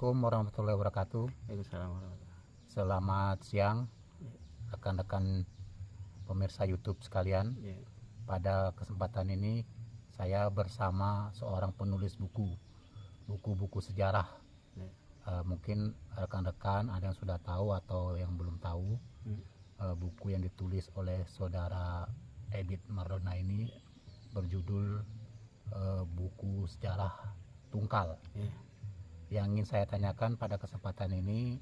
Assalamualaikum warahmatullahi wabarakatuh. Waalaikumsalam warahmatullahi. Selamat siang rekan-rekan pemirsa YouTube sekalian. Ya. Pada kesempatan ini saya bersama seorang penulis buku-buku sejarah. Ya. Mungkin rekan-rekan ada yang sudah tahu atau yang belum tahu. Buku yang ditulis oleh saudara Ebit Mardona ini berjudul buku sejarah Tungkal. Ya. Yang ingin saya tanyakan pada kesempatan ini,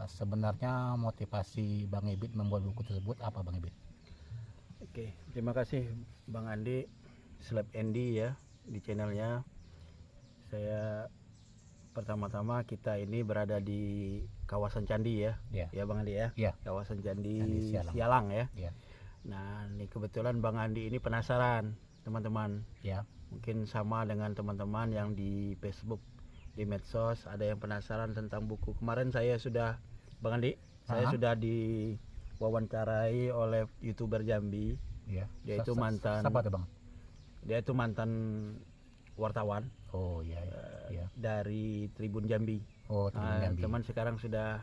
sebenarnya motivasi Bang Ebit membuat buku tersebut apa, Bang Ebit? Oke, terima kasih Bang Andi, Slap Andy ya di channelnya. Saya pertama-tama kita ini berada di kawasan Candi ya, ya Bang Andi ya, kawasan Candi Sialang ya. Nah, ini kebetulan Bang Andi ini penasaran teman-teman. Mungkin sama dengan teman-teman yang di Facebook, di medsos ada yang penasaran tentang buku. Kemarin saya sudah, Bang Andi, saya sudah diwawancarai oleh YouTuber Jambi. Dia itu mantan. Siapa tuh, Bang? Dia itu mantan wartawan. Oh iya. Dari Tribun Jambi. Oh, Tribun Jambi. Teman sekarang sudah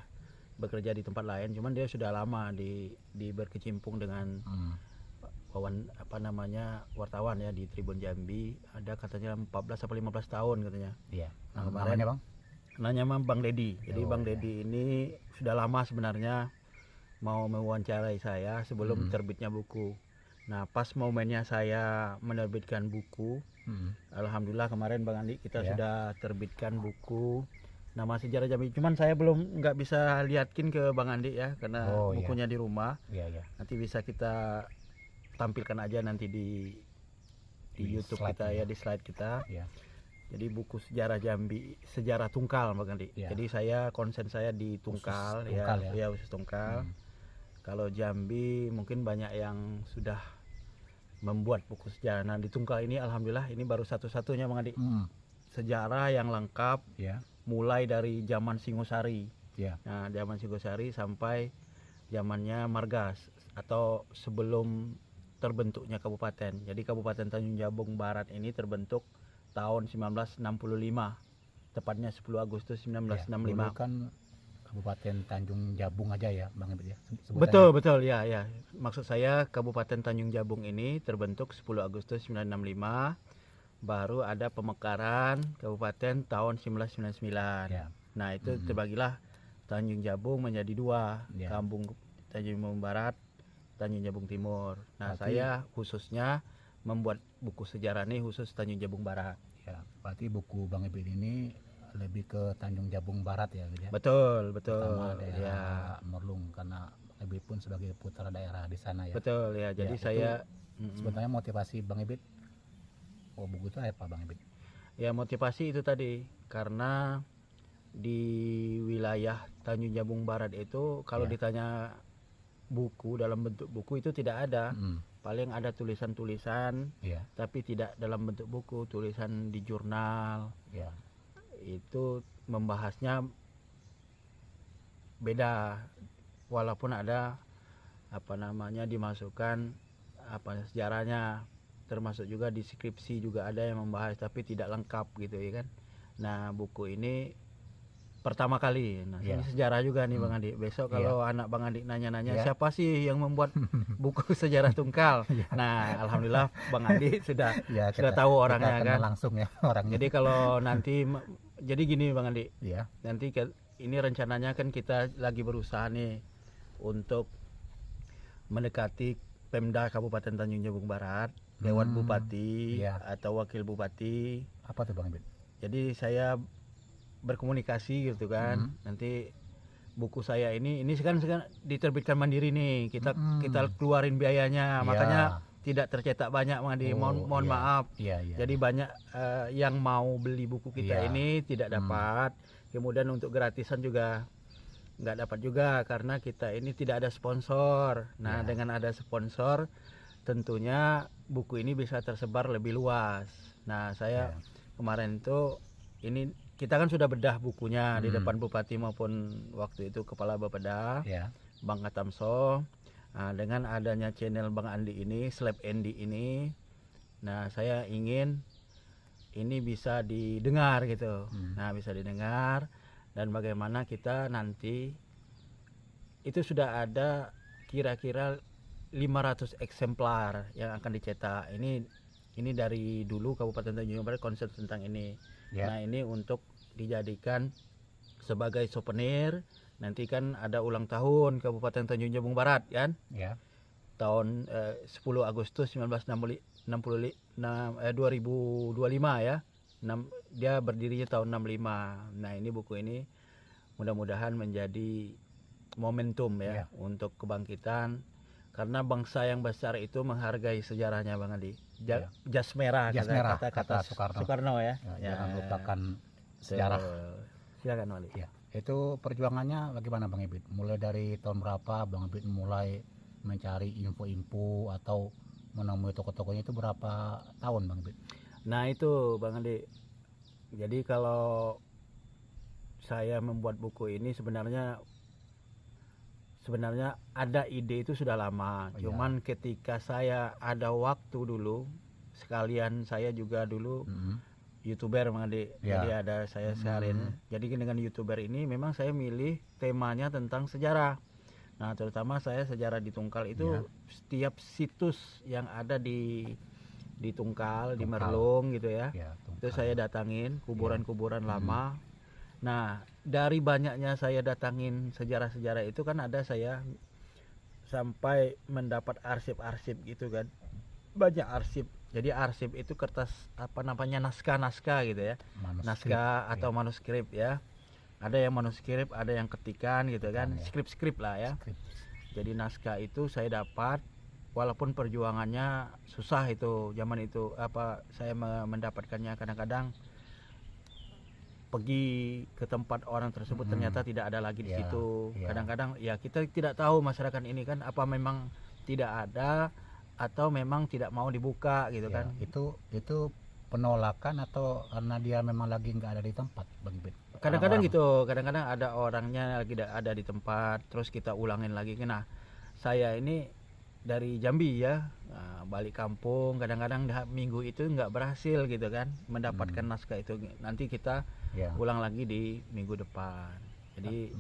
bekerja di tempat lain, cuman dia sudah lama di berkecimpung dengan wartawan ya di Tribun Jambi. Ada katanya 14 atau 15 tahun katanya. Iya. Nah, namanya, Bang? Namanya Bang Dedi. Jadi Bang Dedi ini sudah lama sebenarnya mau mewawancarai saya sebelum terbitnya buku. Nah, pas momennya saya menerbitkan buku, alhamdulillah kemarin Bang Andi kita sudah terbitkan buku Nama Sejarah Jambi. Cuman saya nggak bisa liatin ke Bang Andi ya, karena bukunya di rumah. Nanti bisa kita tampilkan aja nanti di YouTube kita ya, di slide kita. Jadi buku Sejarah Jambi, Sejarah Tungkal Bang Andi. Jadi saya konsen saya di Tungkal, khusus Tungkal. Kalau Jambi mungkin banyak yang sudah membuat buku sejarah. Nah, di Tungkal ini alhamdulillah ini baru satu-satunya Bang Andi. Sejarah yang lengkap. Mulai dari zaman Singosari. Nah, zaman Singosari sampai zamannya Margas atau sebelum terbentuknya kabupaten. Jadi Kabupaten Tanjung Jabung Barat ini terbentuk tahun 1965. Tepatnya 10 Agustus 1965. Dulu kan Kabupaten Tanjung Jabung aja ya, Bang Ebit ya. Betul ya. Maksud saya Kabupaten Tanjung Jabung ini terbentuk 10 Agustus 1965. Baru ada pemekaran kabupaten tahun 1999. Nah, itu terbagilah Tanjung Jabung menjadi dua, Kampung Tanjung Jabung Barat, Tanjung Jabung Timur. Nah, saya khususnya membuat buku sejarah ini khusus Tanjung Jabung Barat. Berarti buku Bang Ebit ini lebih ke Tanjung Jabung Barat ya, gitu ya? Betul. Sama daerah Merlung, karena Bang Ebit pun sebagai putra daerah di sana ya. Betul ya. Jadi saya sebenarnya motivasi Bang Ebit buku itu apa, Bang Ebit? Ya, motivasi itu tadi karena di wilayah Tanjung Jabung Barat itu kalau ditanya buku dalam bentuk buku itu tidak ada. Paling ada tulisan-tulisan, tapi tidak dalam bentuk buku, tulisan di jurnal. Itu membahasnya beda, walaupun ada dimasukkan sejarahnya, termasuk juga di skripsi juga ada yang membahas, tapi tidak lengkap gitu ya kan. Nah, buku ini pertama kali. Nah, ini sejarah juga nih Bang Andi. Besok kalau anak Bang Andi nanya-nanya siapa sih yang membuat buku Sejarah Tungkal. Nah, alhamdulillah Bang Andi sudah tahu orangnya kan. Langsung ya orangnya. Jadi kalau nanti jadi gini Bang Andi. Nanti ini rencananya kan kita lagi berusaha nih untuk mendekati Pemda Kabupaten Tanjung Jabung Barat, Dewan Bupati atau Wakil Bupati. Apa tuh Bang Ebit? Jadi saya berkomunikasi gitu kan. Nanti buku saya ini kan diterbitkan mandiri nih. Kita keluarin biayanya. Makanya tidak tercetak banyak Bang Andi. Mohon maaf. Jadi banyak yang mau beli buku kita ini tidak dapat. Kemudian untuk gratisan juga nggak dapat juga karena kita ini tidak ada sponsor. Nah, dengan ada sponsor tentunya buku ini bisa tersebar lebih luas. Nah, saya kemarin itu ini kita kan sudah bedah bukunya di depan Bupati maupun waktu itu Kepala Bapeda, Bang Katamso. Nah, dengan adanya channel Bang Andi ini, Slap Andy ini, nah saya ingin ini bisa didengar gitu. Hmm. Nah, bisa didengar, dan bagaimana kita nanti itu sudah ada kira-kira 500 eksemplar yang akan dicetak. Ini dari dulu Kabupaten Tanjung Jabung Barat konsep tentang ini. Ya. Nah, ini untuk dijadikan sebagai souvenir. Nanti kan ada ulang tahun Kabupaten Tanjung Jabung Barat kan, Ya. tahun 10 Agustus 2025 ya. Dia berdirinya tahun 65. Nah, ini buku ini mudah-mudahan menjadi momentum ya, Ya. untuk kebangkitan, karena bangsa yang besar itu menghargai sejarahnya, Bang Andi. Ya. Jas merah, Jas merah, kata kata Soekarno ya. Jangan lupakan sejarah. Silakan Wali. Ya. Itu perjuangannya bagaimana Bang Ebit? Mulai dari tahun berapa Bang Ebit mulai mencari info-info atau menemui tokoh-tokohnya, itu berapa tahun Bang Ebit? Nah, itu Bang Andi. Jadi kalau saya membuat buku ini sebenarnya ada ide itu sudah lama. Oh, cuman ketika saya ada waktu dulu, sekalian saya juga dulu YouTuber Bang Andi. Ya. Jadi ada saya seharian. Jadi dengan YouTuber ini memang saya milih temanya tentang sejarah. Nah, terutama saya sejarah di Tungkal itu, setiap situs yang ada di Tungkal, di Merlung gitu ya. Itu saya datangin kuburan-kuburan lama. Nah, dari banyaknya saya datangin sejarah-sejarah itu kan ada saya sampai mendapat arsip-arsip gitu kan. Banyak arsip. Jadi arsip itu kertas naskah-naskah gitu ya. Naskah atau manuskrip ya. Ada yang manuskrip, ada yang ketikan gitu kan. Skrip-skrip lah ya. Jadi naskah itu saya dapat, walaupun perjuangannya susah itu zaman itu, saya mendapatkannya kadang-kadang pergi ke tempat orang tersebut ternyata tidak ada lagi di situ. Kadang-kadang ya kita tidak tahu masyarakat ini kan apa memang tidak ada atau memang tidak mau dibuka gitu kan. Itu penolakan atau karena dia memang lagi nggak ada di tempat Bang Ebit? Kadang-kadang gitu, kadang-kadang ada orangnya lagi tidak ada di tempat, terus kita ulangin lagi. Nah, saya ini dari Jambi ya, balik kampung, kadang-kadang minggu itu nggak berhasil gitu kan mendapatkan naskah itu. Nanti kita ulang lagi di minggu depan. Jadi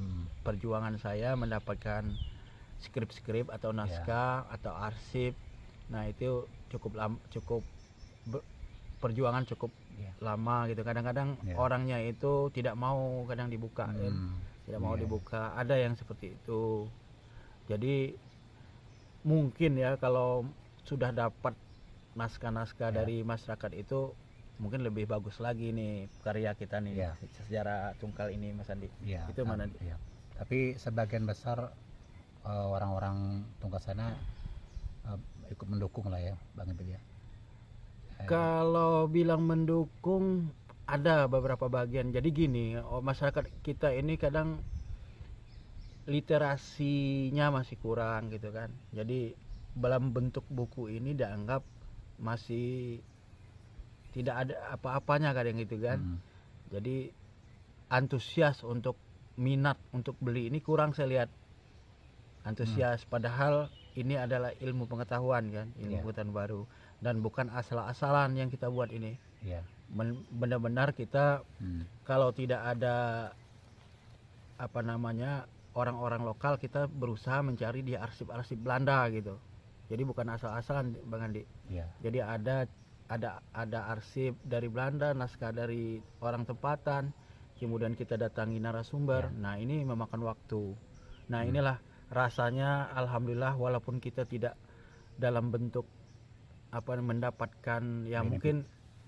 perjuangan saya mendapatkan skrip-skrip atau naskah atau arsip, nah itu perjuangan cukup lama gitu. Kadang-kadang orangnya itu tidak mau kadang dibuka, tidak mau dibuka. Ada yang seperti itu. Jadi mungkin ya kalau sudah dapat naskah-naskah dari masyarakat itu mungkin lebih bagus lagi nih karya kita nih, sejarah Tungkal ini Mas Andi. Itu mana? Tapi sebagian besar orang-orang Tungkal sana ikut mendukung lah ya Bang Ebit ya. Kalau bilang mendukung, ada beberapa bagian. Jadi gini, masyarakat kita ini kadang literasinya masih kurang gitu kan. Jadi dalam bentuk buku ini dianggap masih tidak ada apa-apanya kadang gitu kan. Jadi antusias untuk minat untuk beli ini kurang saya lihat. Antusias padahal ini adalah ilmu pengetahuan kan, ilmu pengetahuan baru, dan bukan asal-asalan yang kita buat ini. Benar-benar kita kalau tidak ada orang-orang lokal, kita berusaha mencari di arsip-arsip Belanda gitu. Jadi bukan asal-asalan Bang Andi. Jadi ada arsip dari Belanda, naskah dari orang tempatan, kemudian kita datangi narasumber. Nah, ini memakan waktu. Nah, inilah rasanya alhamdulillah, walaupun kita tidak dalam bentuk mendapatkan ya benefit. Mungkin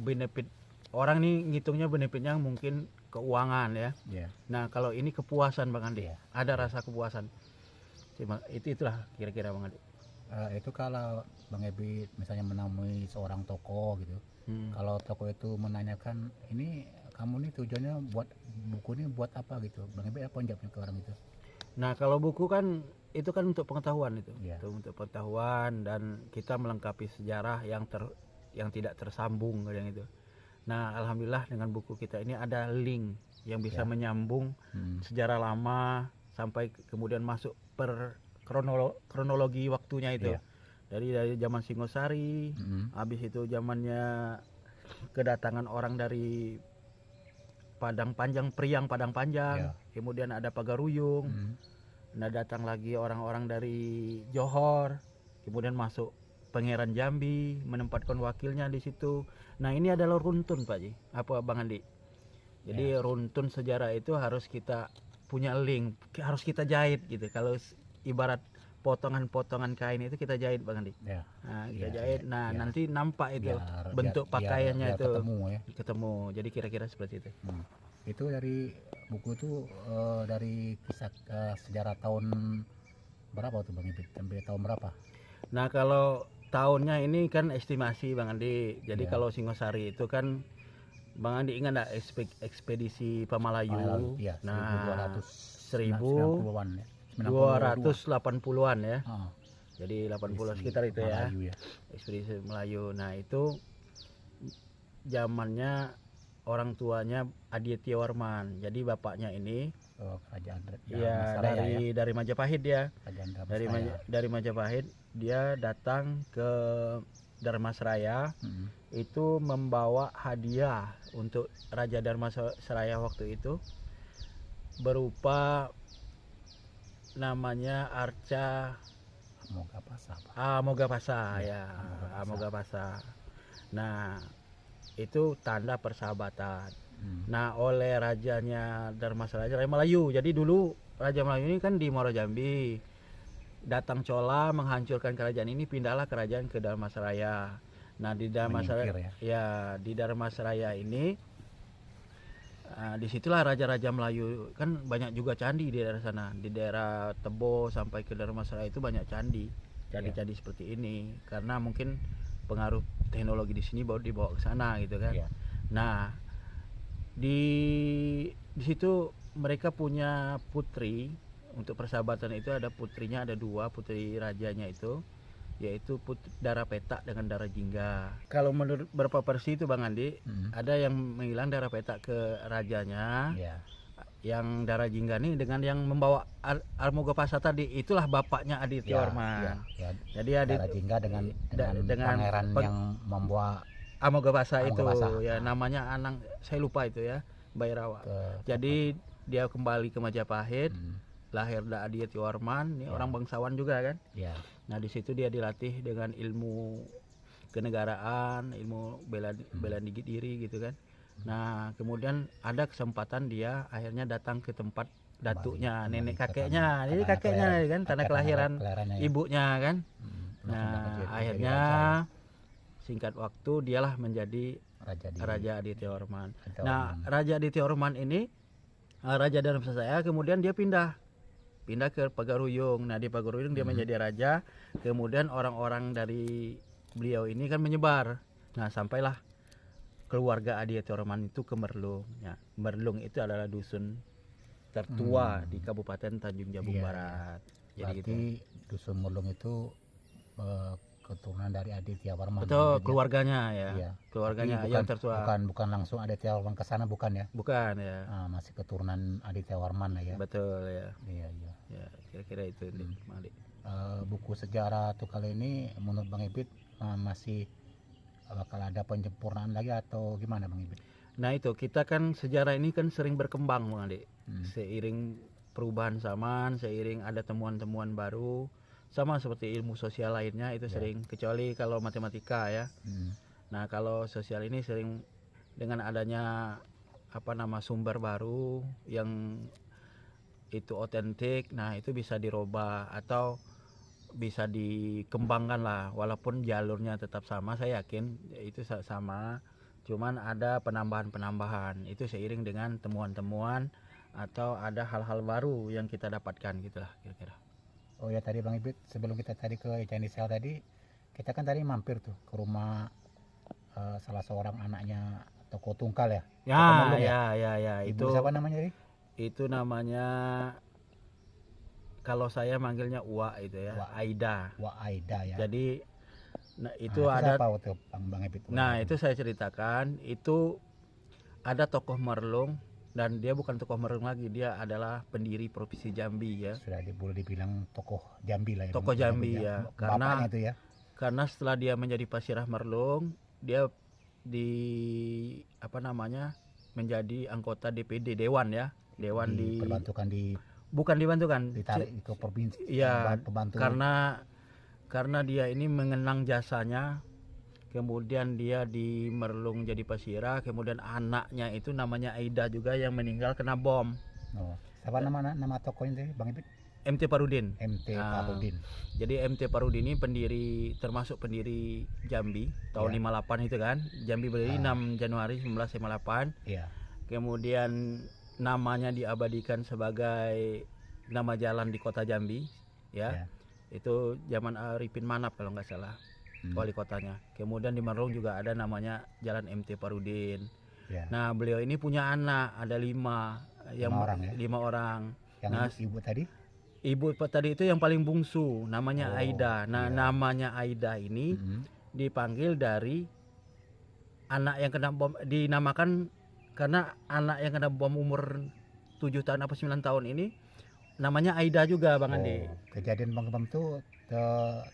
benefit orang nih ngitungnya benefitnya mungkin keuangan ya. Nah, kalau ini kepuasan Bang Andi, ada rasa kepuasan. Itulah kira-kira Bang Andi. Itu kalau Bang Ebit misalnya menemui seorang tokoh gitu, kalau tokoh itu menanyakan, ini kamu nih tujuannya buat buku ini buat apa gitu, Bang Ebit apa jawabnya ke orang itu? Nah, kalau buku kan itu kan untuk pengetahuan itu untuk pengetahuan, dan kita melengkapi sejarah yang tidak tersambung yang itu. Nah, alhamdulillah dengan buku kita ini ada link yang bisa menyambung sejarah lama sampai kemudian masuk per kronologi waktunya itu. Dari zaman Singosari, habis itu zamannya kedatangan orang dari Padang Panjang, Priang Padang Panjang, Ya. kemudian ada Pagaruyung. Nah, datang lagi orang-orang dari Johor, kemudian masuk Pangeran Jambi, menempatkan wakilnya di situ. Nah, ini adalah runtun, Pak Ji. Apa Bang Andi? Jadi runtun sejarah itu harus kita punya link, harus kita jahit gitu. Kalau ibarat potongan-potongan kain itu kita jahit, Bang Andi. Ya. Nah, kita Ya, jahit. Nah, ya. nanti nampak itu Biar- bentuk biar- pakaiannya biar itu ketemu ya. ketemu. Jadi kira-kira seperti itu. Itu dari buku itu dari kisah sejarah tahun berapa tuh Bang Ipit? Sampai tahun berapa? Nah, kalau tahunnya ini kan estimasi Bang Andi. Jadi Ya. kalau Singosari itu kan Bang Andi ingat enggak ekspedisi Pamalayu? Iya, Nah, 1290-an ya. 1280-an ya. Ah, Jadi 80 isi sekitar itu ya. Melayu ya. Ekspedisi Melayu. Nah, itu zamannya orang tuanya Aditya Warman. Jadi bapaknya ini Kerajaan ya Dharmasraya dari Majapahit ya. Kerajaan Dari Dharmasraya. dari Majapahit dia datang ke Dharmasraya itu membawa hadiah untuk Raja Dharmasraya waktu itu berupa namanya arca Amogapasa ya, Amogapasa. Nah, itu tanda persahabatan. Nah, oleh rajanya Dharmasraya, Raja Melayu. Jadi dulu Raja Melayu ini kan di Muaro Jambi. Datang Chola menghancurkan kerajaan ini, pindahlah kerajaan ke Dharmasraya. Nah, di Dharmasraya di Dharmasraya ini disitulah raja-raja Melayu, kan banyak juga candi di daerah sana, di daerah Tebo sampai ke Dharmasraya itu banyak candi seperti ini, karena mungkin pengaruh teknologi di sini baru dibawa ke sana gitu kan. Nah, di situ mereka punya putri. Untuk persahabatan itu ada putrinya, ada dua putri rajanya itu, yaitu Dara Petak dengan Dara Jingga. Kalau menurut beberapa versi itu Bang Andi, ada yang menghilang Dara Petak ke rajanya, yang Dara Jingga nih dengan yang membawa Amogapasa tadi, itulah bapaknya Aditya Warman. Jadi Dara Jingga dengan pangeran yang membawa Amogapasa itu ya, namanya Anang, saya lupa itu ya, Bhairawa. Jadi dia kembali ke Majapahit. Lahir Aditya Warman, ini orang bangsawan juga kan. Nah, di situ dia dilatih dengan ilmu kenegaraan, ilmu bela diri gitu kan. Nah, kemudian ada kesempatan dia akhirnya datang ke tempat datuknya, nenek kakeknya. Jadi kakeknya kan, tanah kelahiran ibunya kan. Nah, akhirnya singkat waktu dialah menjadi Raja Aditya Warman. Nah, Raja Aditya Warman ini Raja Dharmasraya, kemudian dia pindah ke Pagaruyung. Nah, di Pagaruyung dia menjadi raja. Kemudian orang-orang dari beliau ini kan menyebar. Nah, sampailah keluarga Aditya Warman itu ke Merlung. Ya, Merlung itu adalah dusun tertua di Kabupaten Tanjung Jabung Barat. Jadi berarti dusun Merlung itu keturunan dari Aditya Warman. Betul, keluarganya ya. Keluarganya yang tertua. Bukan langsung Aditya Warman ke sana, bukan ya? Bukan ya. Masih keturunan Aditya Warman lah ya. Betul ya. Iya. Ya, kira-kira itu Malik. Buku sejarah tuh kali ini menurut Bang Ipit masih bakal ada penyempurnaan lagi atau gimana Bang Ipit? Nah, itu kita kan sejarah ini kan sering berkembang Bang Adik. Seiring perubahan zaman, seiring ada temuan-temuan baru, sama seperti ilmu sosial lainnya itu sering, kecuali kalau matematika ya. Nah, kalau sosial ini sering dengan adanya sumber baru yang itu otentik, nah itu bisa dirubah atau bisa dikembangkan lah, walaupun jalurnya tetap sama, saya yakin itu sama, cuman ada penambahan itu seiring dengan temuan-temuan atau ada hal-hal baru yang kita dapatkan gitulah kira-kira. Oh ya, tadi Bang Ipit sebelum kita tadi ke Candi Sel tadi, kita kan tadi mampir tuh ke rumah salah seorang anaknya Toko Tungkal ya. Ya, Ibu siapa namanya tadi? Itu namanya, kalau saya manggilnya Uwa itu ya, Aida. Aida ya. Jadi itu ada apa tuh Bang Ipit? Nah, itu saya ceritakan, itu ada tokoh Merlung, dan dia bukan tokoh Merlung lagi, dia adalah pendiri Provinsi Jambi ya. Sudah boleh dibilang tokoh Jambi lah ya. Tokoh Jambi ya. Karena itu ya. Karena setelah dia menjadi Pasirah Merlung, dia di apa namanya menjadi anggota DPD Dewan ya, Dewan di Diperbantukan bukan dibantukan, ditarik ke provinsi, ya pembantu. karena dia ini mengenang jasanya, kemudian dia di Merlung jadi Pasira, kemudian anaknya itu namanya Aida juga yang meninggal kena bom. Oh, siapa nama tokohnya tadi Bang Ibit? MT Parudin. MT Parudin. Jadi MT Parudin ini termasuk pendiri Jambi tahun 58 itu kan. Jambi berdiri 6 Januari 1958. Iya. Kemudian namanya diabadikan sebagai nama jalan di kota Jambi ya. Itu zaman Arifin Manap kalau nggak salah wali kotanya. Kemudian di Merlung juga ada namanya Jalan MT Parudin. Nah beliau ini punya anak ada 5 orang. Yang nah ibu tadi itu yang paling bungsu namanya Aida. Nah namanya Aida ini dipanggil dari anak yang kena bom, dinamakan karena anak yang kena bom umur 7 tahun apa 9 tahun ini namanya Aida juga Bang Andi. Kejadian Bang Bam itu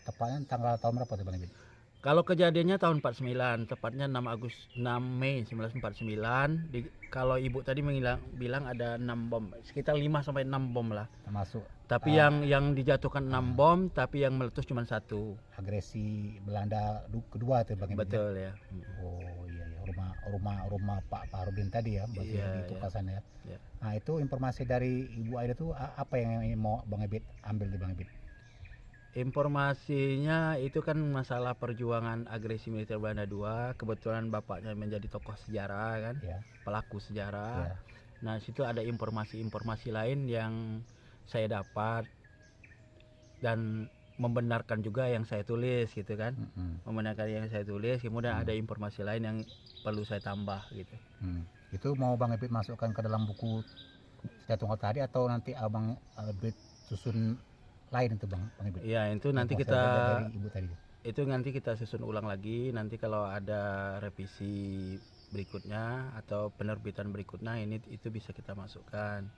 tepatnya tanggal tahun berapa tuh Bang Ibit? Kalau kejadiannya tahun 49, tepatnya 6 Mei 1949. Kalau ibu tadi bilang ada 6 bom, sekitar 5 sampai 6 bom lah. Termasuk. Tapi yang dijatuhkan 6 bom, tapi yang meletus cuma 1. Agresi Belanda kedua itu Bang Ibit. Betul ya. Oh iya, rumah Pak Parudin tadi ya, berarti itu kasan ya. Nah itu informasi dari Ibu Aida itu apa yang mau Bang Ibit ambil di Bang Ibit? Informasinya itu kan masalah perjuangan agresi militer Belanda II. Kebetulan bapaknya menjadi tokoh sejarah kan, pelaku sejarah. Nah situ ada informasi lain yang saya dapat dan membenarkan juga yang saya tulis gitu kan. Membenarkan yang saya tulis, kemudian ada informasi lain yang perlu saya tambah gitu. Itu mau Bang Ibit masukkan ke dalam buku Sejarah Tunggal tadi atau nanti Abang Ibit susun lain itu Bang Ibit? Ya itu nanti kita susun ulang lagi. Nanti kalau ada revisi berikutnya atau penerbitan berikutnya itu bisa kita masukkan.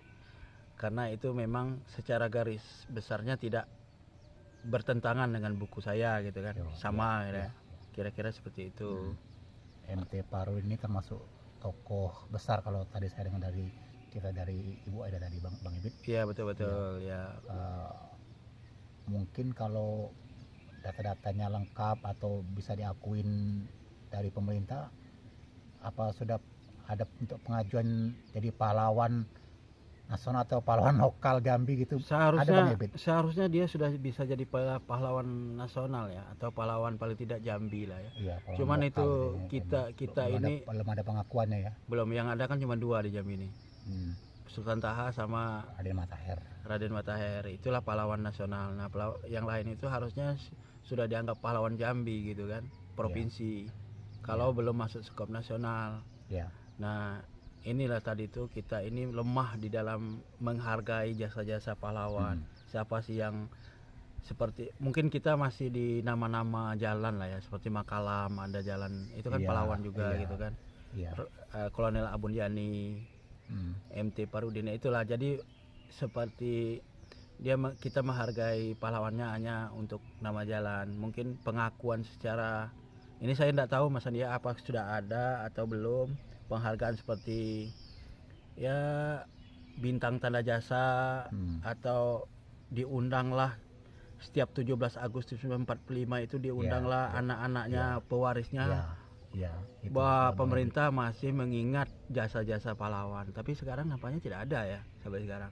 Karena itu memang secara garis besarnya tidak bertentangan dengan buku saya gitu kan. Sama ya. Kira-kira seperti itu. MT Parudin ini termasuk tokoh besar kalau tadi saya dengar dari Ibu Aida tadi Bang Ibit. Iya betul ya. Mungkin kalau data-datanya lengkap atau bisa diakuin dari pemerintah, apa sudah ada untuk pengajuan jadi pahlawan nasional atau pahlawan lokal Jambi gitu? Seharusnya dia sudah bisa jadi pahlawan nasional ya, atau pahlawan paling tidak Jambi lah ya. Cuman itu kita ini belum ada pengakuannya ya. Belum, yang ada kan cuma 2 di Jambi ini. Sultan Taha sama Raden Matahir. Itulah pahlawan nasional. Nah yang lain itu harusnya sudah dianggap pahlawan Jambi gitu kan, provinsi. Kalau belum masuk skop nasional. Nah inilah tadi itu kita ini lemah di dalam menghargai jasa-jasa pahlawan. Siapa sih yang seperti mungkin kita masih di nama-nama jalan lah ya, seperti Makalam ada jalan itu kan pahlawan juga gitu kan. Kolonel Abunjani, MT Parudin, itulah. Jadi seperti kita menghargai pahlawannya hanya untuk nama jalan. Mungkin pengakuan secara ini saya tidak tahu Mas Andi apa sudah ada atau belum penghargaan seperti ya bintang tanda jasa atau diundanglah setiap 17 Agustus 1945 itu diundanglah anak-anaknya pewarisnya. Bahwa pemerintah masih mengingat jasa-jasa pahlawan, tapi sekarang nampaknya tidak ada ya sampai sekarang.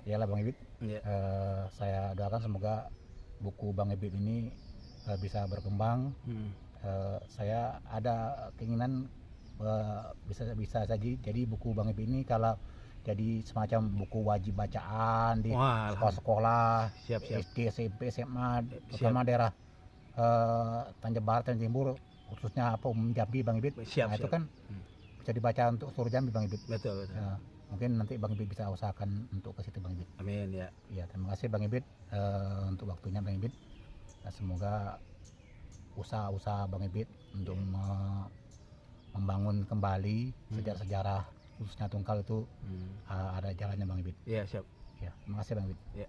Iyalah Bang Ibit. Saya doakan semoga buku Bang Ibit ini bisa berkembang. Saya ada keinginan bisa saja jadi buku Bang Ibit ini kalau jadi semacam buku wajib bacaan di sekolah-sekolah, SD, SMP, SMA, terutama daerah Tanjung Barat dan Timur, khususnya Jambi Bang Ibit. Itu kan bisa dibaca untuk seluruh Jambi Bang Ibit. Betul. Mungkin nanti Bang Ibit bisa usahakan untuk ke situ Bang Ibit. Amin ya. Terima kasih Bang Ibit untuk waktunya Bang Ibit. Semoga usaha-usaha Bang Ibit untuk membangun kembali sejarah khususnya Tungkal itu ada jalannya Bang Ibit. Iya siap. Terima kasih Bang Ibit.